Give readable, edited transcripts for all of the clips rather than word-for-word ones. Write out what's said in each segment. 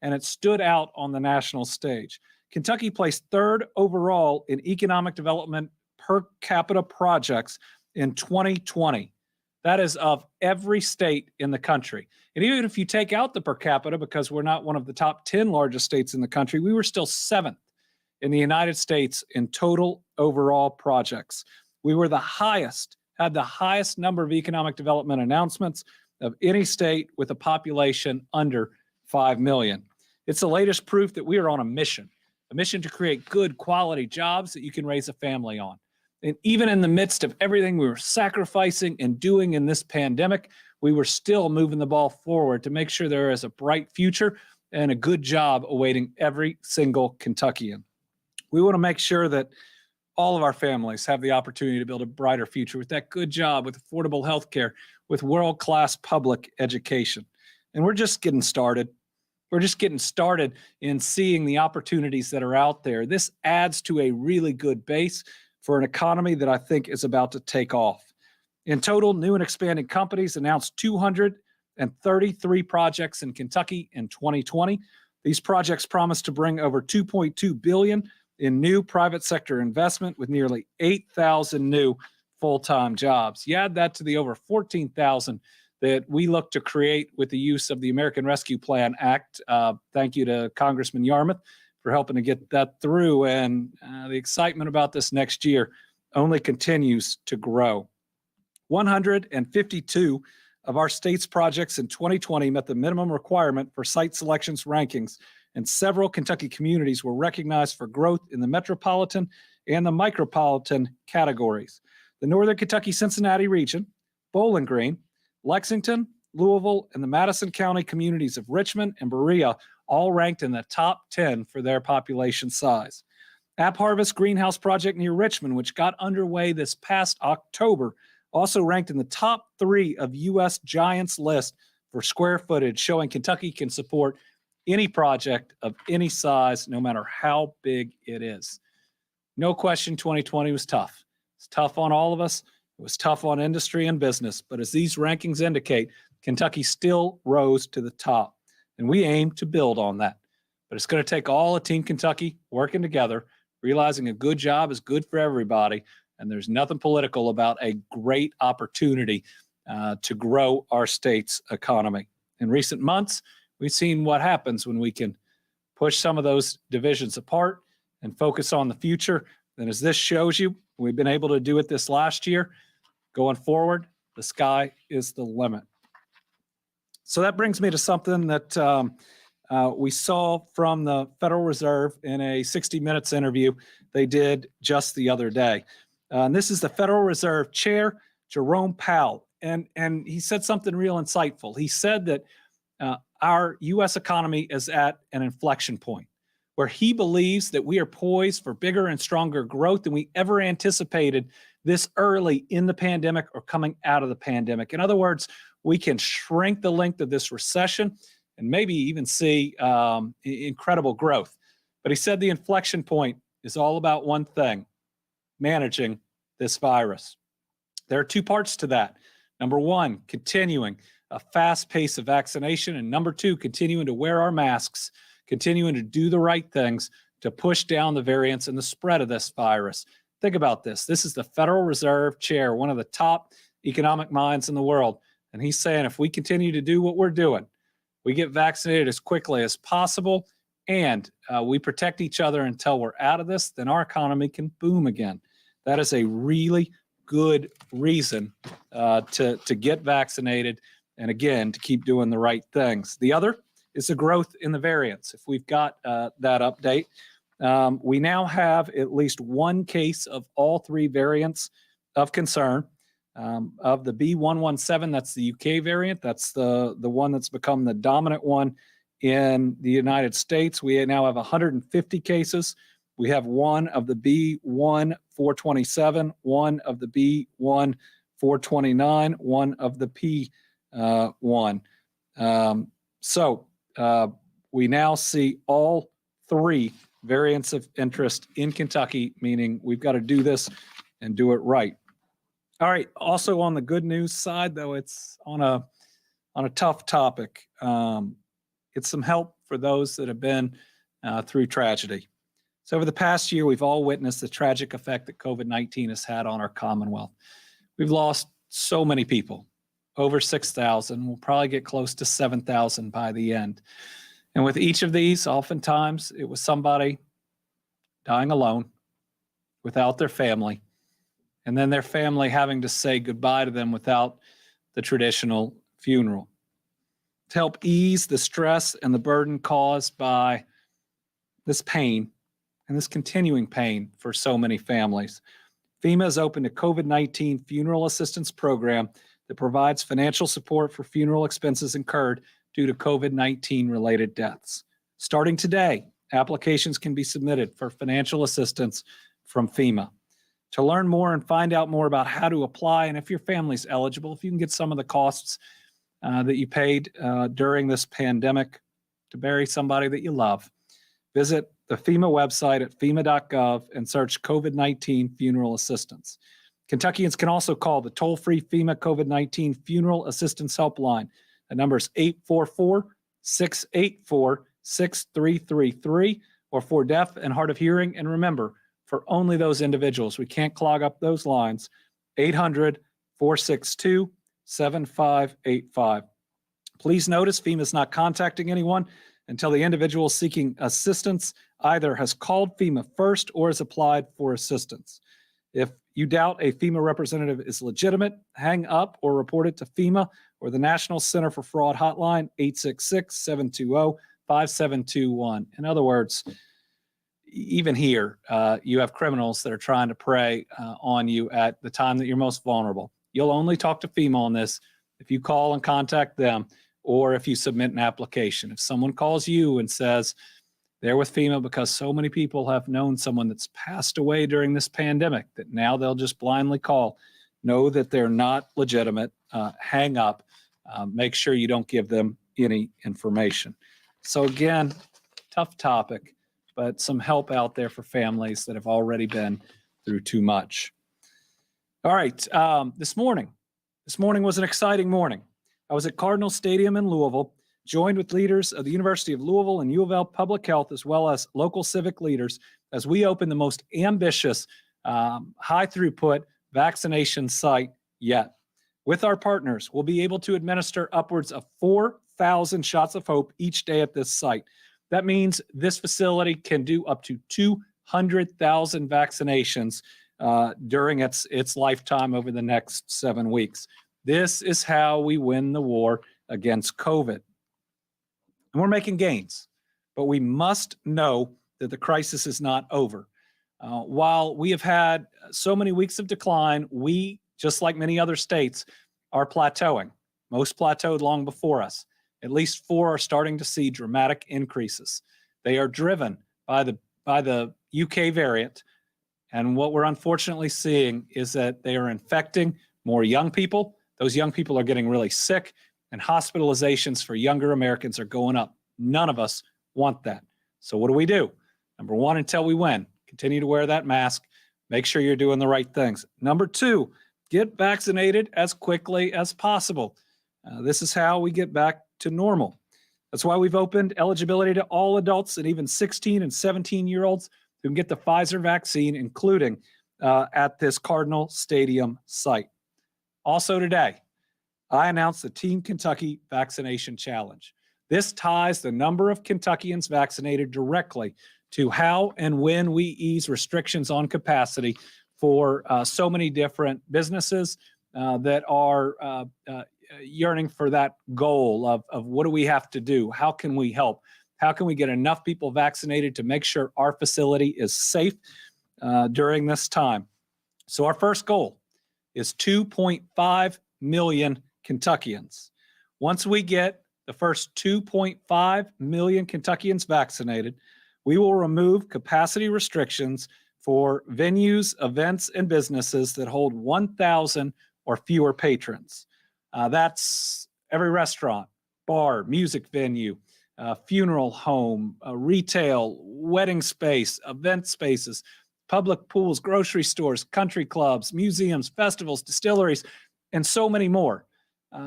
and it stood out on the national stage. Kentucky placed third overall in economic development per capita projects in 2020. That is of every state in the country. And even if you take out the per capita, because we're not one of the top 10 largest states in the country, we were still seventh in the United States in total overall projects. We were the highest, had the highest number of economic development announcements of any state with a population under 5 million. It's the latest proof that we are on a mission to create good quality jobs that you can raise a family on. And even in the midst of everything we were sacrificing and doing in this pandemic, we were still moving the ball forward to make sure there is a bright future and a good job awaiting every single Kentuckian. We want to make sure that all of our families have the opportunity to build a brighter future with that good job, with affordable health care, with world-class public education. And we're just getting started. We're just getting started in seeing the opportunities that are out there. This adds to a really good base for an economy that I think is about to take off. In total, new and expanding companies announced 233 projects in Kentucky in 2020. These projects promise to bring over $2.2 billion in new private sector investment with nearly 8,000 new full-time jobs. You add that to the over 14,000 that we look to create with the use of the American Rescue Plan Act. Thank you to Congressman Yarmouth for helping to get that through. And the excitement about this next year only continues to grow. 152 of our state's projects in 2020 met the minimum requirement for site selections rankings, and several Kentucky communities were recognized for growth in the metropolitan and the micropolitan categories. The Northern Kentucky-Cincinnati region, Bowling Green, Lexington, Louisville, and the Madison County communities of Richmond and Berea all ranked in the top 10 for their population size. App Harvest Greenhouse Project near Richmond, which got underway this past October, also ranked in the top 3 of U.S. Giants list for square footage, showing Kentucky can support any project of any size, no matter how big it is. No question, 2020 was tough. It's tough on all of us. It was tough on industry and business, but as these rankings indicate, Kentucky still rose to the top, and we aim to build on that. But it's going to take all of Team Kentucky working together, realizing a good job is good for everybody, and there's nothing political about a great opportunity to grow our state's economy. In recent months, we've seen what happens when we can push some of those divisions apart and focus on the future. And as this shows you, we've been able to do it this last year. Going forward, the sky is the limit. So that brings me to something that we saw from the Federal Reserve in a 60 Minutes interview they did just the other day. And this is the Federal Reserve Chair, Jerome Powell. And he said something real insightful. He said that our U.S. economy is at an inflection point where he believes that we are poised for bigger and stronger growth than we ever anticipated this early in the pandemic or coming out of the pandemic. In other words, we can shrink the length of this recession and maybe even see incredible growth. But he said the inflection point is all about one thing: managing this virus. There are 2 parts to that. Number 1, continuing a fast pace of vaccination, and number 2, continuing to wear our masks, continuing to do the right things to push down the variants and the spread of this virus. Think about this. This is the Federal Reserve Chair, one of the top economic minds in the world. And he's saying if we continue to do what we're doing, we get vaccinated as quickly as possible, and we protect each other until we're out of this, then our economy can boom again. That is a really good reason to get vaccinated, and again, to keep doing the right things. The other is the growth in the variants. If we've got that update, we now have at least 1 case of all 3 variants of concern. Of the B.1.1.7, that's the UK variant. That's the one that's become the dominant one in the United States. We now have 150 cases. We have 1 of the B.1.427, 1 of the B.1.429, 1 of the P.1. So we now see all 3 variants of interest in Kentucky, meaning we've got to do this and do it right. All right. Also on the good news side, though, it's on a tough topic. It's some help for those that have been through tragedy. So over the past year, we've all witnessed the tragic effect that COVID-19 has had on our Commonwealth. We've lost so many people, over 6,000. We'll probably get close to 7,000 by the end. And with each of these, oftentimes it was somebody dying alone without their family, and then their family having to say goodbye to them without the traditional funeral. To help ease the stress and the burden caused by this pain and this continuing pain for so many families, FEMA has opened a COVID-19 funeral assistance program that provides financial support for funeral expenses incurred due to COVID-19 related deaths. Starting today, applications can be submitted for financial assistance from FEMA. To learn more and find out more about how to apply, and if your family's eligible, if you can get some of the costs that you paid during this pandemic to bury somebody that you love, visit the FEMA website at fema.gov and search COVID-19 funeral assistance. Kentuckians can also call the toll-free FEMA COVID-19 funeral assistance helpline. The number is 844-684-6333, or for deaf and hard of hearing. And remember, for only those individuals, we can't clog up those lines, 800-462-7585. Please notice FEMA is not contacting anyone until the individual seeking assistance either has called FEMA first or has applied for assistance. If you doubt a FEMA representative is legitimate, hang up or report it to FEMA or the National Center for Fraud hotline, 866-720-5721. In other words, even here, you have criminals that are trying to prey on you at the time that you're most vulnerable. You'll only talk to FEMA on this if you call and contact them, or if you submit an application. If someone calls you and says they're with FEMA because so many people have known someone that's passed away during this pandemic that now they'll just blindly call, know that they're not legitimate, hang up, make sure you don't give them any information. So again, tough topic, but some help out there for families that have already been through too much. All right, this morning was an exciting morning. I was at Cardinal Stadium in Louisville, joined with leaders of the University of Louisville and U of L Public Health, as well as local civic leaders, as we open the most ambitious, high throughput vaccination site yet. With our partners, we'll be able to administer upwards of 4,000 shots of hope each day at this site. That means this facility can do up to 200,000 vaccinations during its lifetime over the next 7 weeks. This is how we win the war against COVID. And we're making gains, but we must know that the crisis is not over. While we have had so many weeks of decline, we, just like many other states, are plateauing. Most plateaued long before us. At least 4 are starting to see dramatic increases. They are driven by the UK variant. And what we're unfortunately seeing is that they are infecting more young people. Those young people are getting really sick, and hospitalizations for younger Americans are going up. None of us want that. So what do? Number one, until we win, continue to wear that mask. Make sure you're doing the right things. Number 2, get vaccinated as quickly as possible. This is how we get back to normal. That's why we've opened eligibility to all adults and even 16 and 17-year-olds who can get the Pfizer vaccine, including at this Cardinal Stadium site. Also today, I announced the Team Kentucky Vaccination Challenge. This ties the number of Kentuckians vaccinated directly to how and when we ease restrictions on capacity for so many different businesses that are yearning for that goal of what do we have to do? How can we help? How can we get enough people vaccinated to make sure our facility is safe during this time? So our first goal is 2.5 million Kentuckians. Once we get the first 2.5 million Kentuckians vaccinated, we will remove capacity restrictions for venues, events, and businesses that hold 1,000 or fewer patrons. That's every restaurant, bar, music venue, funeral home, retail, wedding space, event spaces, public pools, grocery stores, country clubs, museums, festivals, distilleries, and so many more.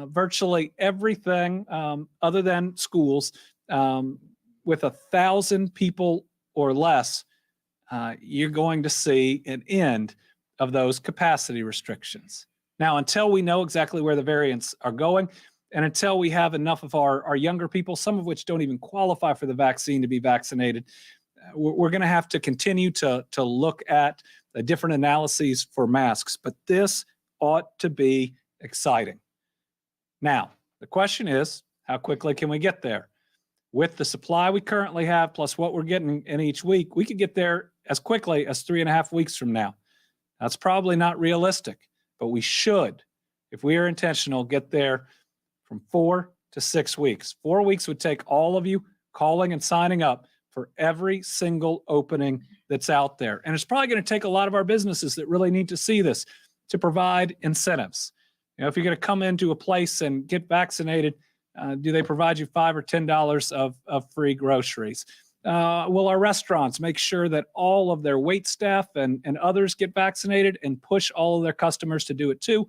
Virtually everything other than schools with 1,000 people or less, you're going to see an end of those capacity restrictions. Now, until we know exactly where the variants are going, and until we have enough of our younger people, some of which don't even qualify for the vaccine, to be vaccinated, we're going to have to continue to look at the different analyses for masks. But this ought to be exciting. Now, the question is, how quickly can we get there? With the supply we currently have, plus what we're getting in each week, we could get there as quickly as 3.5 weeks from now. That's probably not realistic, but we should, if we are intentional, get there from 4 to 6 weeks. 4 weeks would take all of you calling and signing up for every single opening that's out there. And it's probably going to take a lot of our businesses that really need to see this to provide incentives. You know, if you're going to come into a place and get vaccinated, do they provide you $5 or $10 of free groceries? Will our restaurants make sure that all of their wait staff and others get vaccinated and push all of their customers to do it too?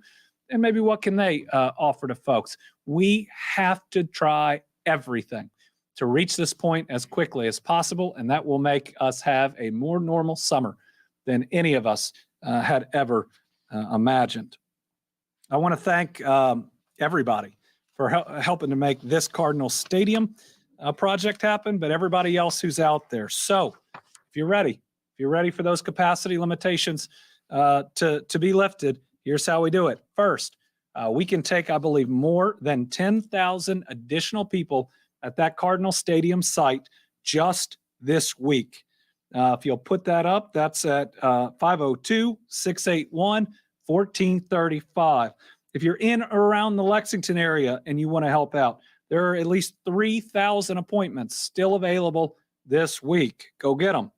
And maybe what can they offer to folks? We have to try everything to reach this point as quickly as possible, and that will make us have a more normal summer than any of us had ever imagined. I want to thank everybody for helping to make this Cardinal Stadium project happen, but everybody else who's out there. So if you're ready for those capacity limitations to be lifted, here's how we do it. First, we can take, I believe, more than 10,000 additional people at that Cardinal Stadium site just this week. If you'll put that up, that's at 502-681-1435. If you're in or around the Lexington area and you want to help out, there are at least 3,000 appointments still available this week. Go get them.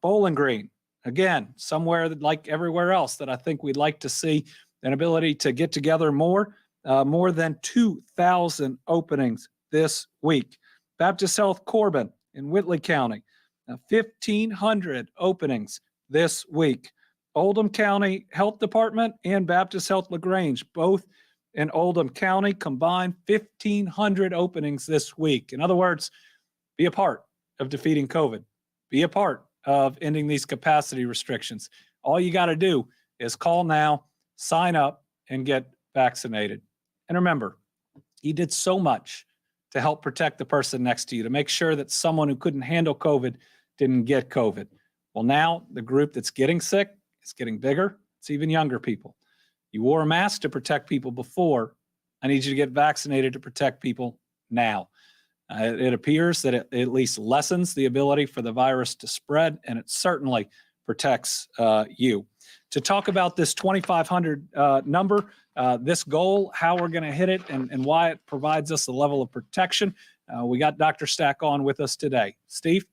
Bowling Green, again, somewhere that, like everywhere else, that I think we'd like to see an ability to get together more than 2,000 openings this week. Baptist Health Corbin in Whitley County, 1,500 openings this week. Oldham County Health Department and Baptist Health LaGrange, both in Oldham County, combined 1,500 openings this week. In other words, be a part of defeating COVID. Be a part of ending these capacity restrictions. All you got to do is call now, sign up, and get vaccinated. And remember, you did so much to help protect the person next to you, to make sure that someone who couldn't handle COVID didn't get COVID. Well, now the group that's getting sick is getting bigger. It's even younger people. You wore a mask to protect people before. I need you to get vaccinated to protect people now. It appears that it at least lessens the ability for the virus to spread, and it certainly protects you. To talk about this 2,500 number, this goal, how we're going to hit it, and why it provides us a level of protection, we got Dr. Stack on with us today. Steve?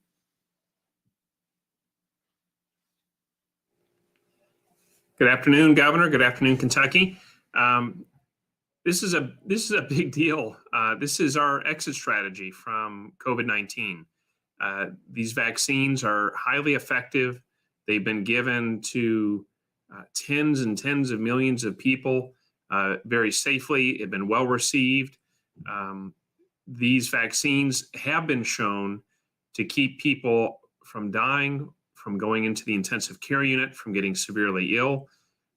Good afternoon, Governor. Good afternoon, Kentucky. This is a big deal. This is our exit strategy from COVID-19. These vaccines are highly effective. They've been given to tens and tens of millions of people very safely. They've been well received. These vaccines have been shown to keep people from dying, from going into the intensive care unit, from getting severely ill.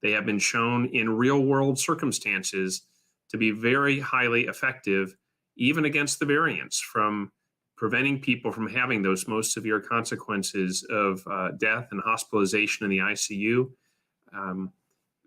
They have been shown in real world circumstances to be very highly effective, even against the variants, from preventing people from having those most severe consequences of death and hospitalization in the ICU.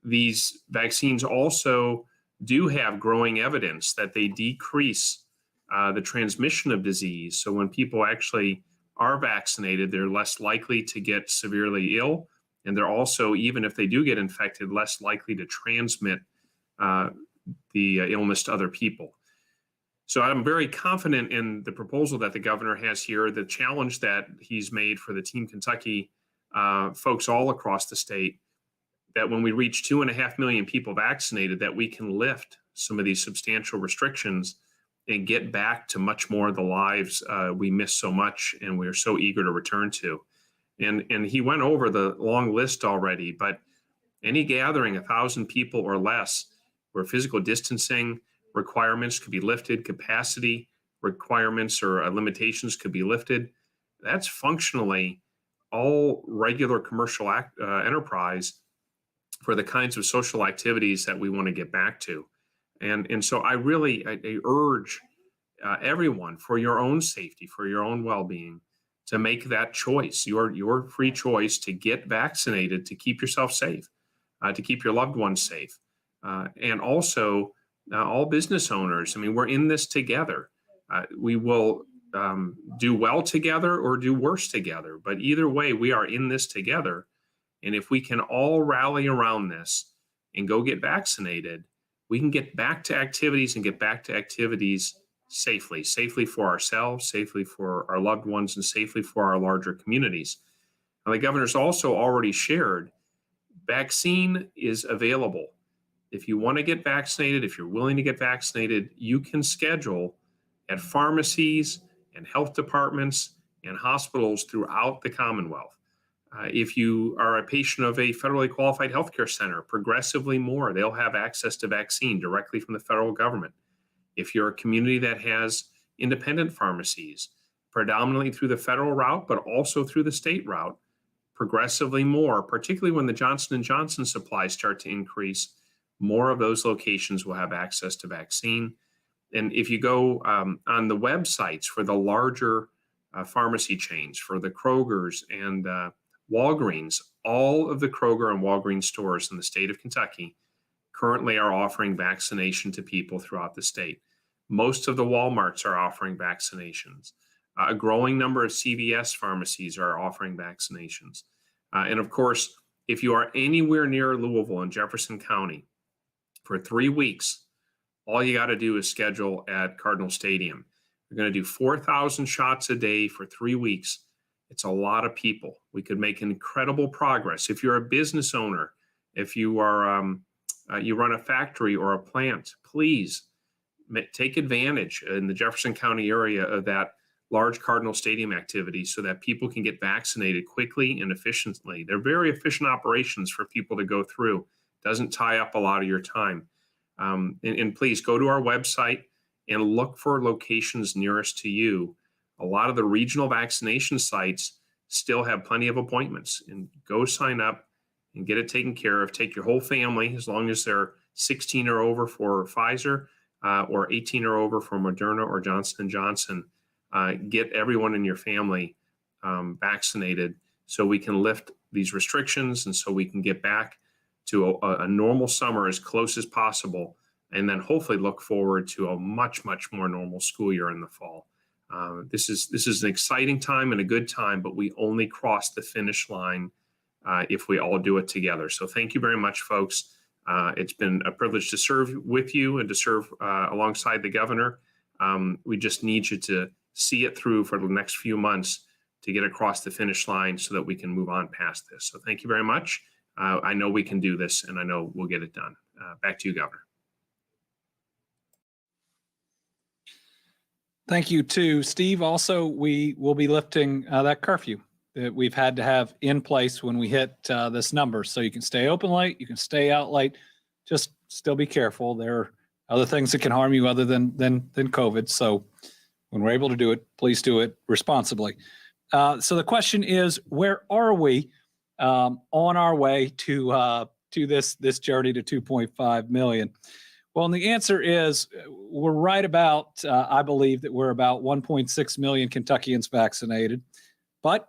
These vaccines also do have growing evidence that they decrease the transmission of disease. So when people actually are vaccinated, they're less likely to get severely ill. And they're also, even if they do get infected, less likely to transmit the illness to other people. So I'm very confident in the proposal that the governor has here, the challenge that he's made for the Team Kentucky folks all across the state, that when we reach 2.5 million people vaccinated, that we can lift some of these substantial restrictions and get back to much more of the lives we miss so much and we're so eager to return to. And he went over the long list already, but any gathering 1,000 people or less where physical distancing requirements could be lifted, capacity requirements or limitations could be lifted. That's functionally all regular commercial enterprise for the kinds of social activities that we want to get back to. And so I urge everyone, for your own safety, for your own well-being, to make that choice, your free choice to get vaccinated, to keep yourself safe, to keep your loved ones safe. And also, all business owners, I mean, we're in this together. We will do well together or do worse together, but either way, we are in this together. And if we can all rally around this and go get vaccinated, we can get back to activities and get back to activities safely for ourselves, safely for our loved ones, and safely for our larger communities. Now, the governor's also already shared, vaccine is available. If you want to get vaccinated, if you're willing to get vaccinated, you can schedule at pharmacies and health departments and hospitals throughout the Commonwealth. If you are a patient of a federally qualified healthcare center, progressively more, they'll have access to vaccine directly from the federal government. If you're a community that has independent pharmacies, predominantly through the federal route, but also through the state route, progressively more, particularly when the Johnson & Johnson supplies start to increase, more of those locations will have access to vaccine. And if you go on the websites for the larger pharmacy chains, for the Kroger's and Walgreens, all of the Kroger and Walgreens stores in the state of Kentucky currently are offering vaccination to people throughout the state. Most of the Walmarts are offering vaccinations. A growing number of CVS pharmacies are offering vaccinations. And of course, if you are anywhere near Louisville in Jefferson County for 3 weeks, all you got to do is schedule at Cardinal Stadium. We're going to do 4,000 shots a day for 3 weeks. It's a lot of people. We could make incredible progress. If you're a business owner, if you are you run a factory or a plant, please take advantage in the Jefferson County area of that large Cardinal Stadium activity so that people can get vaccinated quickly and efficiently. They're very efficient operations for people to go through. Doesn't tie up a lot of your time. And please go to our website and look for locations nearest to you. A lot of the regional vaccination sites still have plenty of appointments, and go sign up and get it taken care of. Take your whole family, as long as they're 16 or over for Pfizer or 18 or over for Moderna or Johnson & Johnson. Get everyone in your family vaccinated so we can lift these restrictions and so we can get back to a normal summer as close as possible, and then hopefully look forward to a much, much more normal school year in the fall. This is an exciting time and a good time, but we only cross the finish line if we all do it together. So thank you very much, folks. It's been a privilege to serve with you and to serve alongside the governor. We just need you to see it through for the next few months to get across the finish line so that we can move on past this. So thank you very much. I know we can do this, and I know we'll get it done. Back to you, Governor. Thank you too, Steve. Also, we will be lifting that curfew that we've had to have in place when we hit this number. So you can stay open late, you can stay out late. Just still be careful. There are other things that can harm you other than COVID. So when we're able to do it, please do it responsibly. So the question is, where are we on our way to this journey to 2.5 million? Well, and the answer is we're right about, I believe that we're about 1.6 million Kentuckians vaccinated, but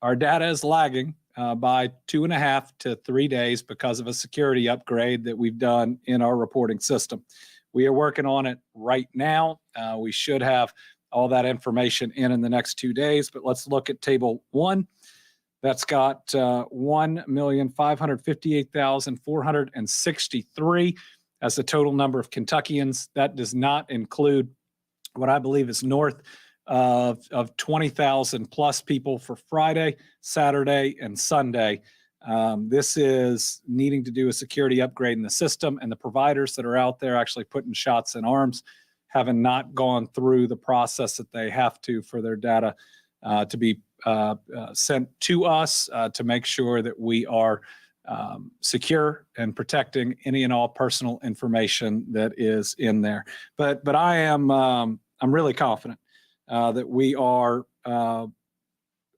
our data is lagging by 2.5 to 3 days because of a security upgrade that we've done in our reporting system. We are working on it right now. We should have all that information in the next 2 days, but let's look at table 1. That's got 1,558,463 as the total number of Kentuckians. That does not include what I believe is north of 20,000 plus people for Friday, Saturday, and Sunday. This is needing to do a security upgrade in the system, and the providers that are out there actually putting shots in arms having not gone through the process that they have to for their data to be sent to us to make sure that we are secure and protecting any and all personal information that is in there. But I'm I'm really confident that we are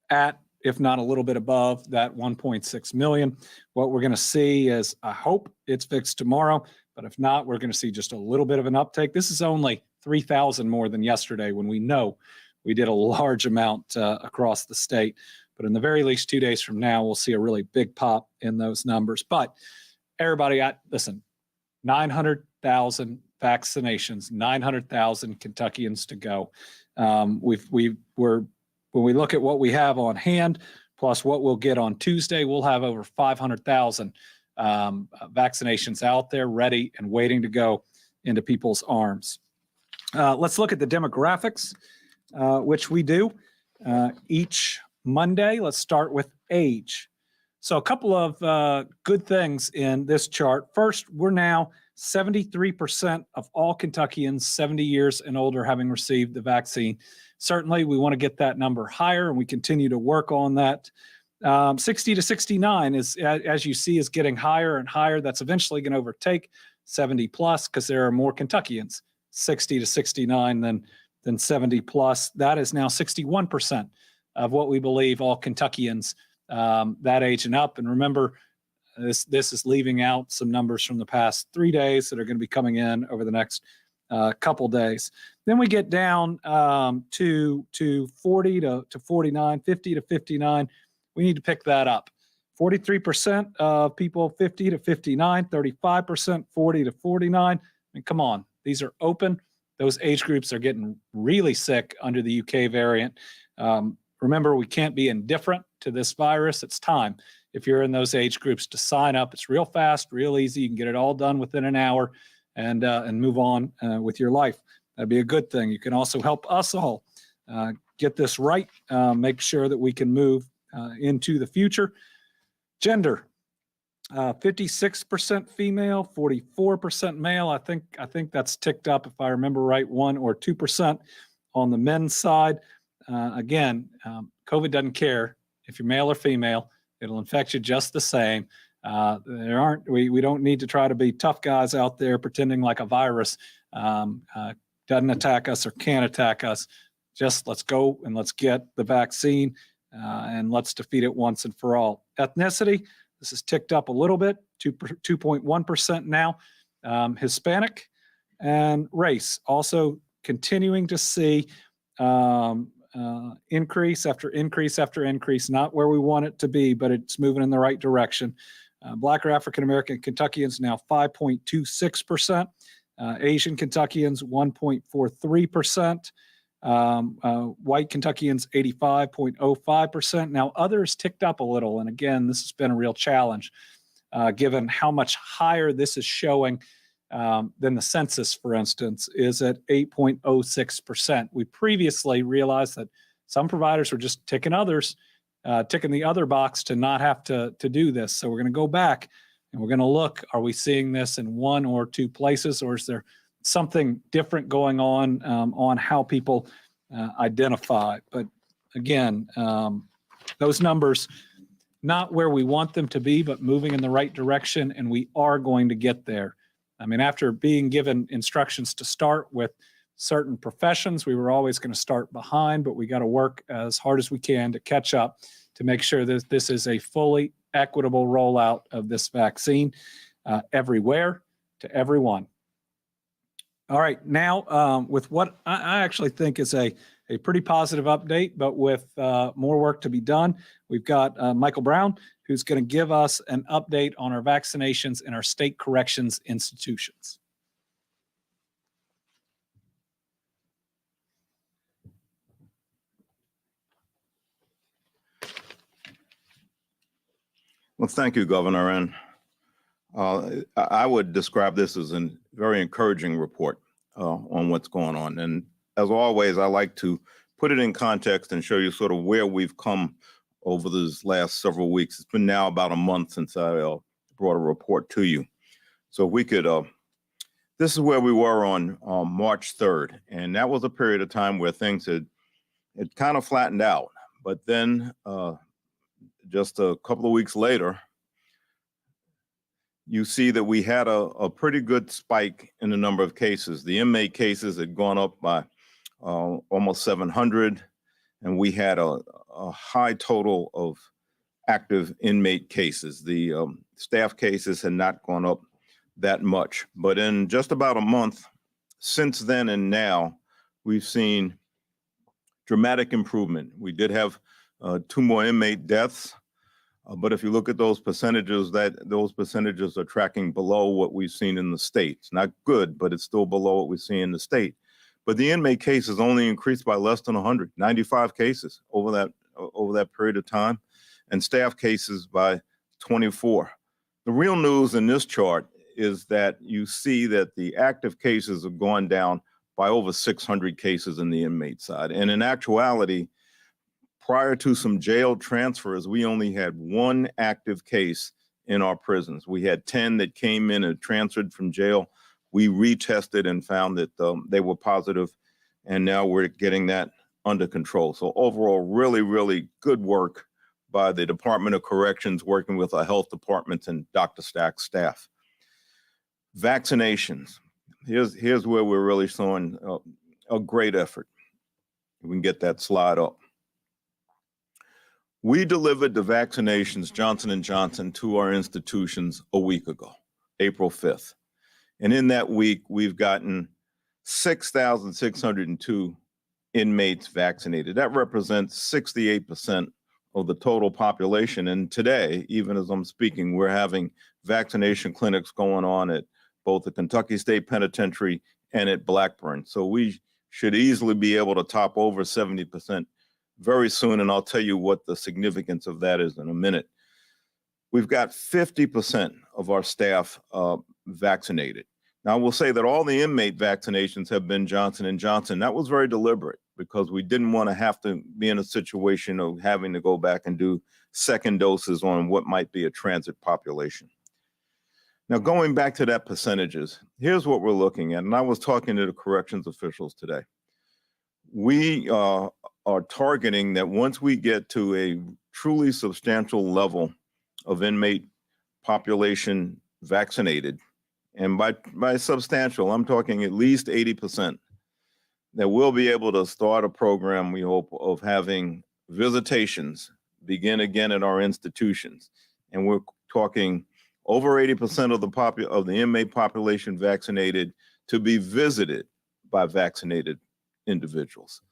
at, if not a little bit above, that 1.6 million. What we're going to see is, I hope it's fixed tomorrow, but if not, we're going to see just a little bit of an uptake. This is only 3,000 more than yesterday, when we know we did a large amount across the state. But in the very least, 2 days from now, we'll see a really big pop in those numbers. But everybody, listen, 900,000 vaccinations, 900,000 Kentuckians to go. When we look at what we have on hand, plus what we'll get on Tuesday, we'll have over 500,000 vaccinations out there ready and waiting to go into people's arms. Let's look at the demographics, which we do each Monday. Let's start with age. So a couple of good things in this chart. First, we're now 73% of all Kentuckians 70 years and older having received the vaccine. Certainly, we want to get that number higher, and we continue to work on that. 60 to 69 is, as you see, is getting higher and higher. That's eventually going to overtake 70 plus, because there are more Kentuckians 60 to 69 than 70 plus. That is now 61% of what we believe all Kentuckians that age and up. And remember, this is leaving out some numbers from the past 3 days that are going to be coming in over the next couple days. Then we get down to 40 to 49, 50 to 59. We need to pick that up. 43% of people 50 to 59, 35% 40 to 49. I mean, come on, these are open. Those age groups are getting really sick under the UK variant. Remember, we can't be indifferent to this virus. It's time, if you're in those age groups, to sign up. It's real fast, real easy. You can get it all done within an hour and move on with your life. That'd be a good thing. You can also help us all get this right, make sure that we can move into the future. Gender, 56% female, 44% male. I think that's ticked up, if I remember right, 1 or 2% on the men's side. Again, COVID doesn't care if you're male or female. It'll infect you just the same. We don't need to try to be tough guys out there pretending like a virus doesn't attack us or can't attack us. Just let's go and let's get the vaccine and let's defeat it once and for all. Ethnicity, this has ticked up a little bit, 2.1% now. Hispanic and race, also continuing to see increase after increase after increase, not where we want it to be, but it's moving in the right direction. Black or African-American Kentuckians now 5.26%. Asian Kentuckians 1.43%. White Kentuckians 85.05%. Now others ticked up a little, and again, this has been a real challenge given how much higher this is showing than the census, for instance, is at 8.06%. We previously realized that some providers were just ticking the other box to not have to do this. So we're going to go back and we're going to look, are we seeing this in 1 or 2 places, or is there something different going on how people identify? But again, those numbers, not where we want them to be, but moving in the right direction, and we are going to get there. I mean, after being given instructions to start with certain professions, we were always going to start behind, but we got to work as hard as we can to catch up to make sure that this is a fully equitable rollout of this vaccine everywhere to everyone. All right, now with what I actually think is a pretty positive update, but with more work to be done, we've got Michael Brown, who's going to give us an update on our vaccinations in our state corrections institutions. Well, thank you, Governor. And I would describe this as a very encouraging report on what's going on. And as always, I like to put it in context and show you sort of where we've come over these last several weeks. It's been now about a month since I brought a report to you. So if we could, this is where we were on March 3rd. And that was a period of time where things had kind of flattened out. But then just a couple of weeks later, you see that we had a pretty good spike in the number of cases. The inmate cases had gone up by almost 700, and we had a high total of active inmate cases. The staff cases had not gone up that much, but in just about a month since then and now, we've seen dramatic improvement. We did have 2 more inmate deaths, but if you look at those percentages, those percentages are tracking below what we've seen in the state. It's not good, but it's still below what we see in the state. But the inmate cases only increased by less than 100, 95 cases over that period of time, and staff cases by 24. The real news in this chart is that you see that the active cases have gone down by over 600 cases in the inmate side. And in actuality, prior to some jail transfers, we only had 1 active case in our prisons. We had 10 that came in and transferred from jail. We retested and found that they were positive, and now we're getting that under control. So overall, really, really good work by the Department of Corrections working with our health departments and Dr. Stack's staff. Vaccinations. Here's where we're really showing a great effort. We can get that slide up. We delivered the vaccinations, Johnson & Johnson, to our institutions a week ago, April 5th. And in that week, we've gotten 6,602 inmates vaccinated. That represents 68% of the total population. And today, even as I'm speaking, we're having vaccination clinics going on at both the Kentucky State Penitentiary and at Blackburn. So we should easily be able to top over 70% very soon, and I'll tell you what the significance of that is in a minute. We've got 50% of our staff vaccinated. Now, I will say that all the inmate vaccinations have been Johnson & Johnson. That was very deliberate because we didn't want to have to be in a situation of having to go back and do second doses on what might be a transit population. Now, going back to that percentages, here's what we're looking at, and I was talking to the corrections officials today. We are targeting that once we get to a truly substantial level of inmate population vaccinated, and by substantial, I'm talking at least 80%, that we'll be able to start a program, we hope, of having visitations begin again at our institutions. And we're talking over 80% of the inmate population vaccinated to be visited by vaccinated individuals.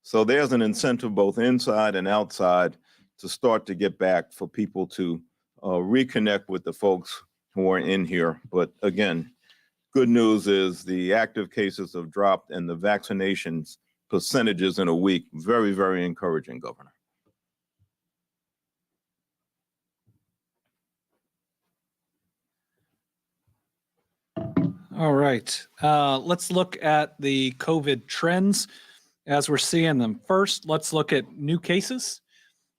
So there's an incentive both inside and outside to start to get back for people to reconnect with the folks who are in here. But again, good news is the active cases have dropped and the vaccinations percentages in a week, very, very encouraging, Governor. All right. Let's look at the COVID trends as we're seeing them. First, let's look at new cases.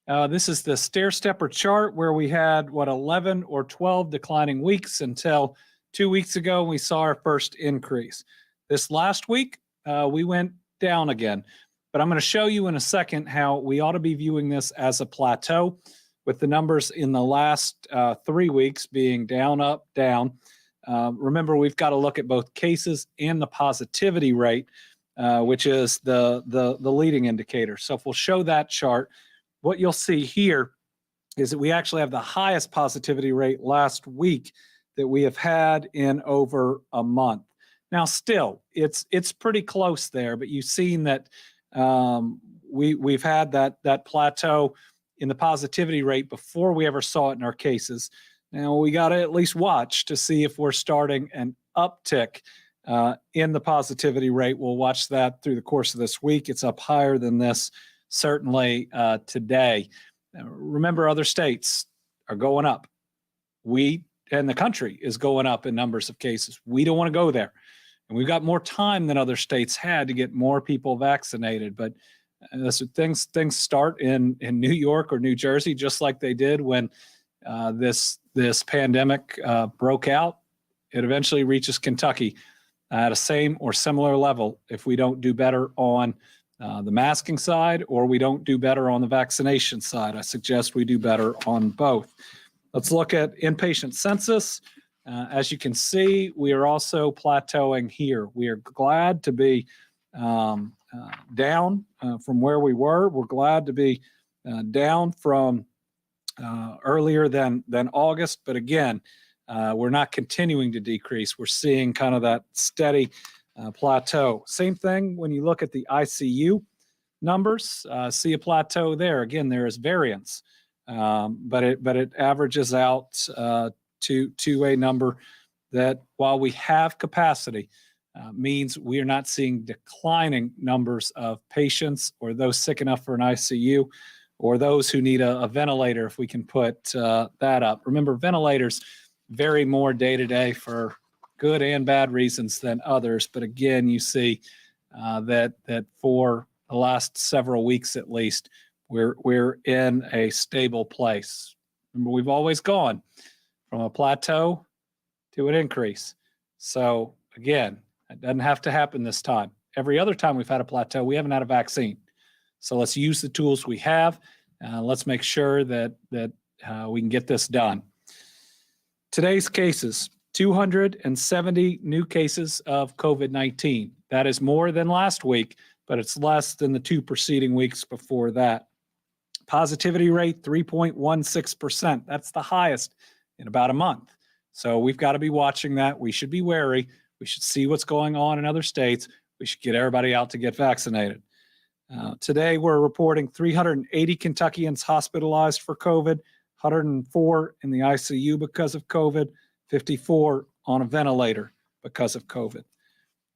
This is the stair-stepper chart where we had, 11 or 12 declining weeks until 2 weeks ago we saw our first increase. This last week, we went down again. But I'm going to show you in a second how we ought to be viewing this as a plateau, with the numbers in the last 3 weeks being down, up, down. Remember, we've got to look at both cases and the positivity rate, which is the leading indicator. So if we'll show that chart, what you'll see here is that we actually have the highest positivity rate last week that we have had in over a month. Now, still, it's pretty close there, but you've seen that we've had that plateau in the positivity rate before we ever saw it in our cases. Now, we got to at least watch to see if we're starting an uptick in the positivity rate. We'll watch that through the course of this week. It's up higher than this, certainly today. Remember, other states are going up. And the country is going up in numbers of cases. We don't want to go there. And we've got more time than other states had to get more people vaccinated. But things start in New York or New Jersey, just like they did when this pandemic broke out. It eventually reaches Kentucky at a same or similar level if we don't do better on the masking side or we don't do better on the vaccination side. I suggest we do better on both. Let's look at inpatient census. As you can see, we are also plateauing here. We are glad to be down from where we were. We're glad to be down from earlier than August, but again, we're not continuing to decrease. We're seeing kind of that steady plateau. Same thing when you look at the ICU numbers, see a plateau there. Again, there is variance, but it averages out to a number that, while we have capacity, means we are not seeing declining numbers of patients or those sick enough for an ICU or those who need a ventilator, if we can put that up. Remember, ventilators vary more day to day for good and bad reasons than others. But again, you see that for the last several weeks at least, we're in a stable place. Remember, we've always gone from a plateau to an increase. So again, it doesn't have to happen this time. Every other time we've had a plateau, we haven't had a vaccine. So let's use the tools we have. Let's make sure that we can get this done. Today's cases, 270 new cases of COVID-19. That is more than last week, but it's less than the 2 preceding weeks before that. Positivity rate, 3.16%. That's the highest in about a month. So we've got to be watching that. We should be wary. We should see what's going on in other states. We should get everybody out to get vaccinated. Today, we're reporting 380 Kentuckians hospitalized for COVID, 104 in the ICU because of COVID, 54 on a ventilator because of COVID.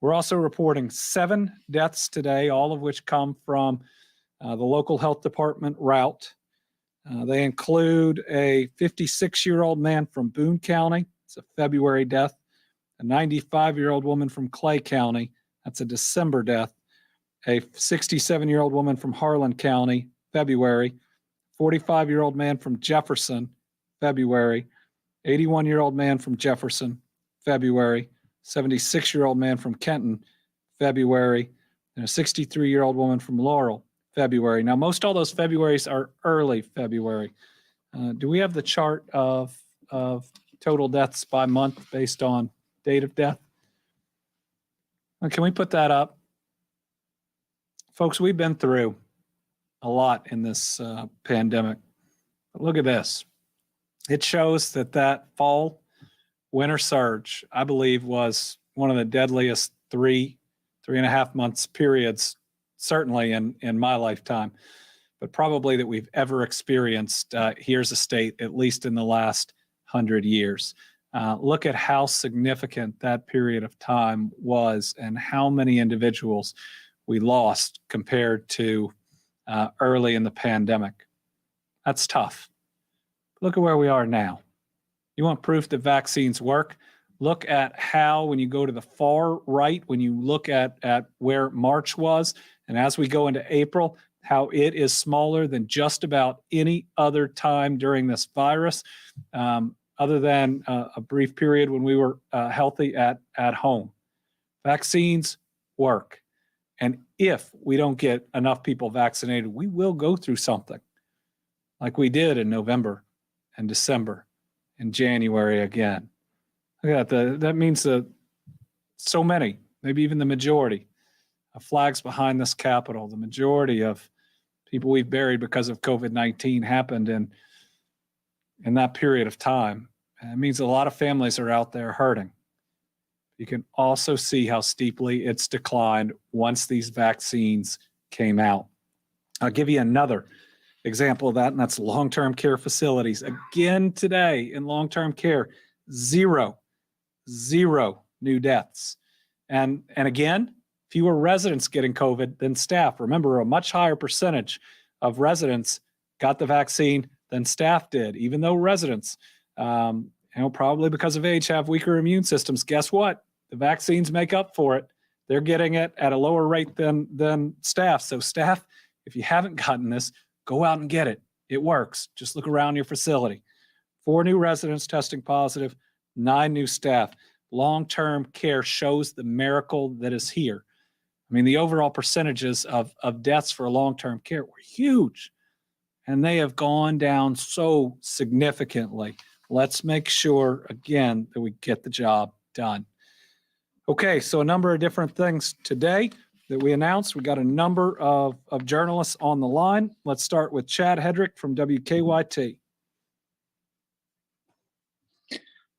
We're also reporting 7 deaths today, all of which come from the local health department route. They include a 56-year-old man from Boone County. It's a February death. A 95-year-old woman from Clay County. That's a December death. A 67-year-old woman from Harlan County, February. 45-year-old man from Jefferson, February. 81-year-old man from Jefferson, February. 76-year-old man from Kenton, February. And a 63-year-old woman from Laurel, February. Now, most all those Februarys are early February. Do we have the chart of total deaths by month based on date of death? Can we put that up? Folks, we've been through a lot in this pandemic. But look at this. It shows that fall winter surge, I believe, was one of the deadliest 3.5 months periods, certainly in my lifetime, but probably that we've ever experienced here as a state, at least in the last 100 years. Look at how significant that period of time was and how many individuals we lost compared to early in the pandemic. That's tough. Look at where we are now. You want proof that vaccines work? Look at how, when you go to the far right, when you look at where March was, and as we go into April, how it is smaller than just about any other time during this virus, other than a brief period when we were healthy at home. Vaccines work. And if we don't get enough people vaccinated, we will go through something like we did in November and December and January again. Look at that. That means that so many, maybe even the majority of flags behind this Capitol, the majority of people we've buried because of COVID-19 happened in that period of time. And it means a lot of families are out there hurting. You can also see how steeply it's declined once these vaccines came out. I'll give you another example of that, and that's long-term care facilities. Again today in long-term care, zero new deaths. And again, fewer residents getting COVID than staff. Remember, a much higher percentage of residents got the vaccine than staff did, even though residents, probably because of age, have weaker immune systems. Guess what? The vaccines make up for it. They're getting it at a lower rate than staff. So staff, if you haven't gotten this, go out and get it. It works. Just look around your facility. 4 new residents testing positive, 9 new staff. Long-term care shows the miracle that is here. I mean, the overall percentages of deaths for long-term care were huge, and they have gone down so significantly. Let's make sure, again, that we get the job done. Okay, so a number of different things today. that we announced. We got a number of journalists on the line. Let's start with Chad Hedrick from WKYT.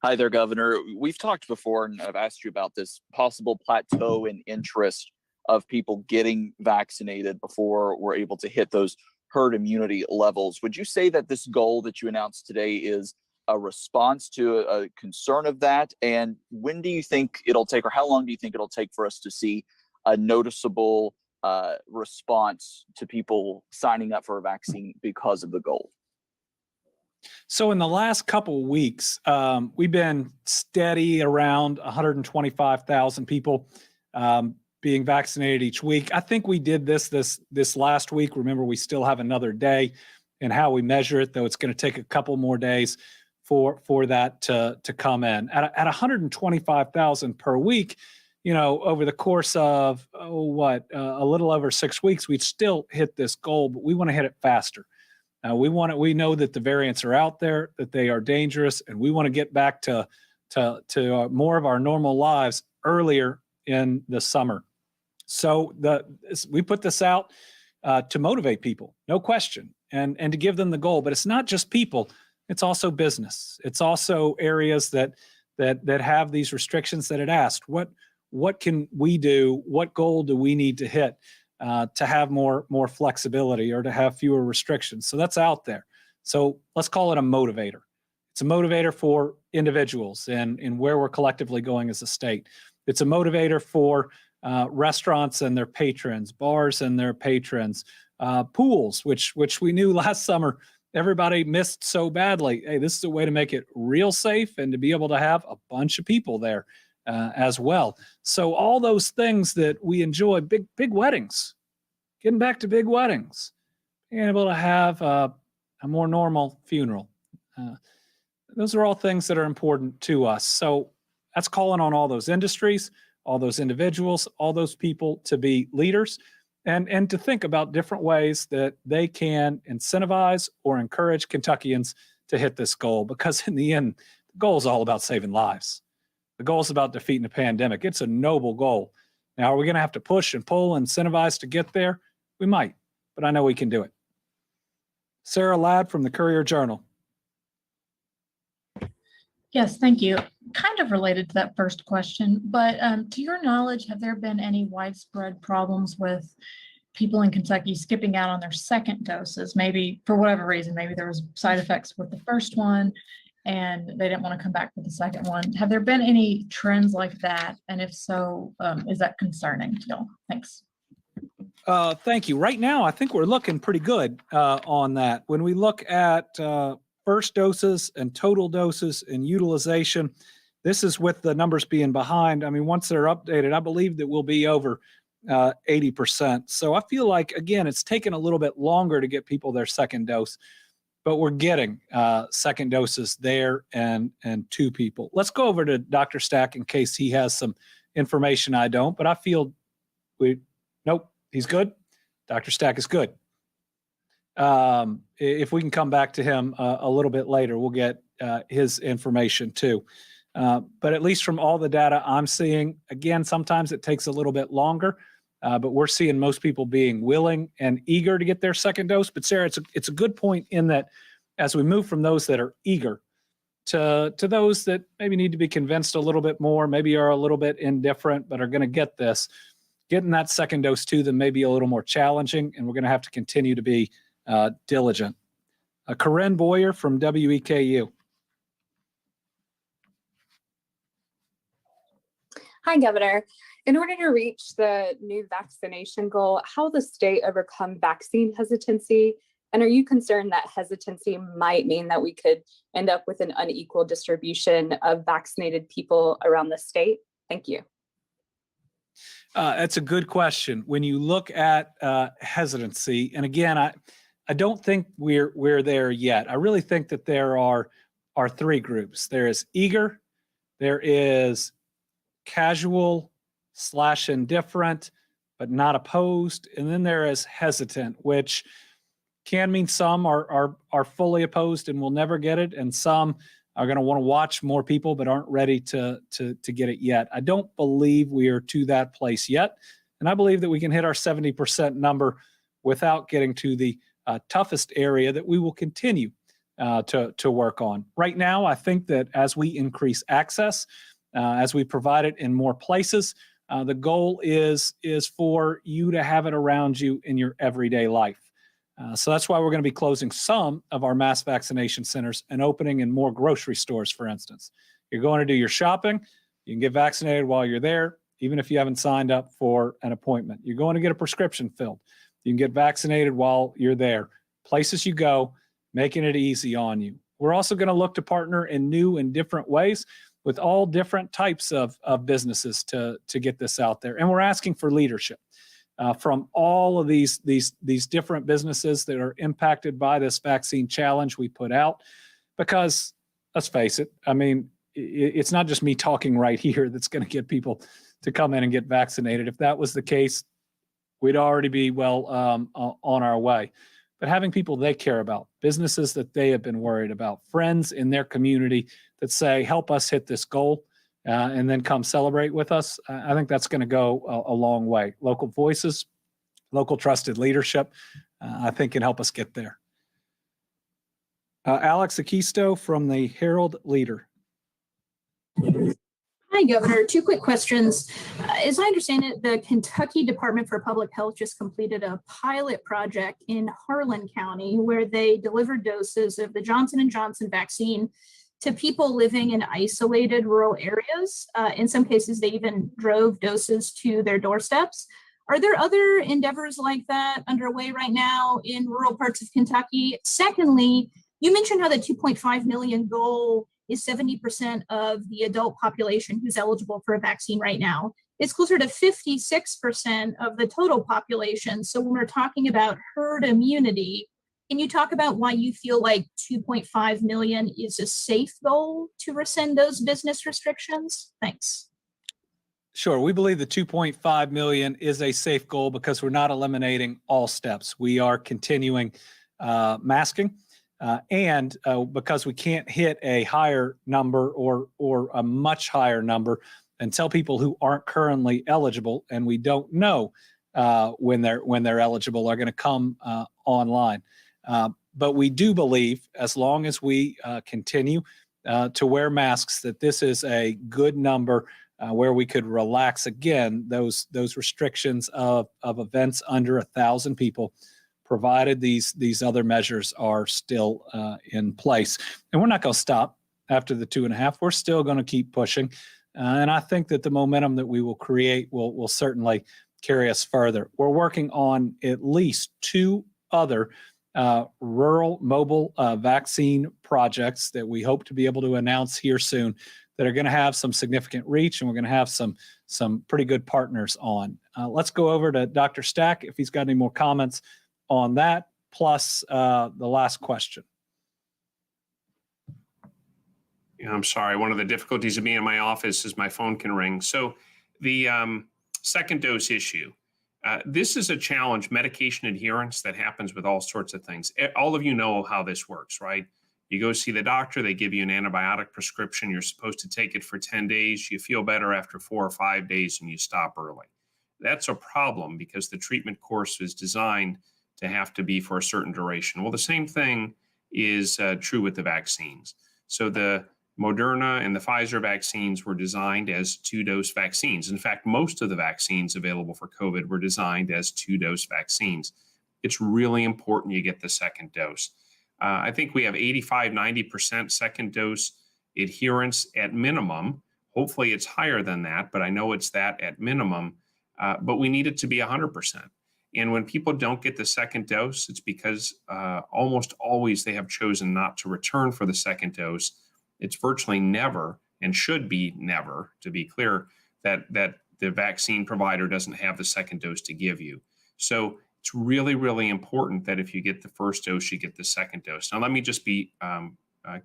Hi there, Governor. We've talked before, and I've asked you about this possible plateau in interest of people getting vaccinated before we're able to hit those herd immunity levels. Would you say that this goal that you announced today is a response to a concern of that? And when do you think it'll take, or how long do you think it'll take for us to see a noticeable response to people signing up for a vaccine because of the goal? So in the last couple of weeks, we've been steady around 125,000 people being vaccinated each week. I think we did this last week. Remember, we still have another day in how we measure it, though it's going to take a couple more days for that to come in. At 125,000 per week, over the course of a little over 6 weeks, we'd still hit this goal, but we want to hit it faster. We know that the variants are out there, that they are dangerous, and we want to get back to more of our normal lives earlier in the summer. So we put this out to motivate people, no question, and to give them the goal. But it's not just people; it's also business. It's also areas that have these restrictions that it asked. What can we do? What goal do we need to hit to have more flexibility or to have fewer restrictions? So that's out there. So let's call it a motivator. It's a motivator for individuals and where we're collectively going as a state. It's a motivator for restaurants and their patrons, bars and their patrons, pools, which we knew last summer everybody missed so badly. Hey, this is a way to make it real safe and to be able to have a bunch of people there as well. So all those things that we enjoy, big weddings, getting back to big weddings, being able to have a more normal funeral. Those are all things that are important to us. So that's calling on all those industries, all those individuals, all those people to be leaders and to think about different ways that they can incentivize or encourage Kentuckians to hit this goal. Because in the end, the goal is all about saving lives. The goal is about defeating the pandemic. It's a noble goal. Now, are we going to have to push and pull and incentivize to get there? We might, but I know we can do it. Sarah Ladd from the Courier-Journal. Yes, thank you. Kind of related to that first question, but to your knowledge, have there been any widespread problems with people in Kentucky skipping out on their second doses? Maybe for whatever reason, maybe there was side effects with the first one and they didn't want to come back for the second one. Have there been any trends like that? And if so, is that concerning to y'all? Thanks. Thank you. Right now, I think we're looking pretty good on that. When we look at first doses and total doses and utilization, this is with the numbers being behind. I mean, once they're updated, I believe that we'll be over 80%. So I feel like, again, it's taken a little bit longer to get people their second dose, but we're getting second doses there and to people. Let's go over to Dr. Stack in case he has some information I don't, but I feel nope, he's good. Dr. Stack is good. If we can come back to him a little bit later, we'll get his information too. But at least from all the data I'm seeing, again, sometimes it takes a little bit longer, but we're seeing most people being willing and eager to get their second dose. But Sarah, it's a good point in that as we move from those that are eager to those that maybe need to be convinced a little bit more, maybe are a little bit indifferent, but are going to get this, getting that second dose to them may be a little more challenging, and we're going to have to continue to be diligent. Corinne Boyer from WEKU. Hi, Governor. In order to reach the new vaccination goal, how will the state overcome vaccine hesitancy? And are you concerned that hesitancy might mean that we could end up with an unequal distribution of vaccinated people around the state? Thank you. That's a good question. When you look at hesitancy, and again, I don't think we're there yet. I really think that there are three groups. There is eager, there is casual / indifferent, but not opposed, and then there is hesitant, which can mean some are fully opposed and will never get it, and some are going to want to watch more people but aren't ready to get it yet. I don't believe we are to that place yet. And I believe that we can hit our 70% number without getting to the toughest area that we will continue to work on. Right now, I think that as we increase access, as we provide it in more places, the goal is for you to have it around you in your everyday life. So that's why we're going to be closing some of our mass vaccination centers and opening in more grocery stores, for instance. You're going to do your shopping, you can get vaccinated while you're there, even if you haven't signed up for an appointment. You're going to get a prescription filled. You can get vaccinated while you're there. Places you go, making it easy on you. We're also going to look to partner in new and different ways with all different types of businesses to get this out there. And we're asking for leadership from all of these different businesses that are impacted by this vaccine challenge we put out. Because let's face it, I mean, it's not just me talking right here that's going to get people to come in and get vaccinated. If that was the case, we'd already be well on our way. But having people they care about, businesses that they have been worried about, friends in their community that say, help us hit this goal, and then come celebrate with us, I think that's going to go a long way. Local voices, local trusted leadership, I think can help us get there. Alex Akisto from the Herald Leader. Hi, Governor. Two quick questions. As I understand it, the Kentucky Department for Public Health just completed a pilot project in Harlan County where they delivered doses of the Johnson & Johnson vaccine to people living in isolated rural areas. In some cases, they even drove doses to their doorsteps. Are there other endeavors like that underway right now in rural parts of Kentucky? Secondly, you mentioned how the 2.5 million goal is 70% of the adult population who's eligible for a vaccine right now. It's closer to 56% of the total population. So when we're talking about herd immunity, can you talk about why you feel like 2.5 million is a safe goal to rescind those business restrictions? Thanks. Sure. We believe the 2.5 million is a safe goal because we're not eliminating all steps. We are continuing masking. And because we can't hit a higher number or a much higher number until people who aren't currently eligible, and we don't know when they're eligible, are going to come online. But we do believe, as long as we continue to wear masks, that this is a good number where we could relax again those restrictions of events under 1,000 people, provided these other measures are still in place. And we're not going to stop after the 2.5. We're still going to keep pushing. And I think that the momentum that we will create will certainly carry us further. We're working on at least 2 other rural mobile vaccine projects that we hope to be able to announce here soon that are going to have some significant reach, and we're going to have some pretty good partners on. Let's go over to Dr. Stack if he's got any more comments on that, plus the last question. Yeah, I'm sorry. One of the difficulties of being in my office is my phone can ring. So the second dose issue, this is a challenge, medication adherence that happens with all sorts of things. All of you know how this works, right? You go see the doctor, they give you an antibiotic prescription. You're supposed to take it for 10 days. You feel better after 4 or 5 days and you stop early. That's a problem because the treatment course is designed to have to be for a certain duration. Well, the same thing is true with the vaccines. So the Moderna and the Pfizer vaccines were designed as 2-dose vaccines. In fact, most of the vaccines available for COVID were designed as 2-dose vaccines. It's really important you get the second dose. I think we have 85, 90% second dose adherence at minimum. Hopefully it's higher than that, but I know it's that at minimum. But we need it to be 100%. And when people don't get the second dose, it's because almost always they have chosen not to return for the second dose. It's virtually never, and should be never, to be clear, that the vaccine provider doesn't have the second dose to give you. So it's really, really important that if you get the first dose, you get the second dose. Now, let me just be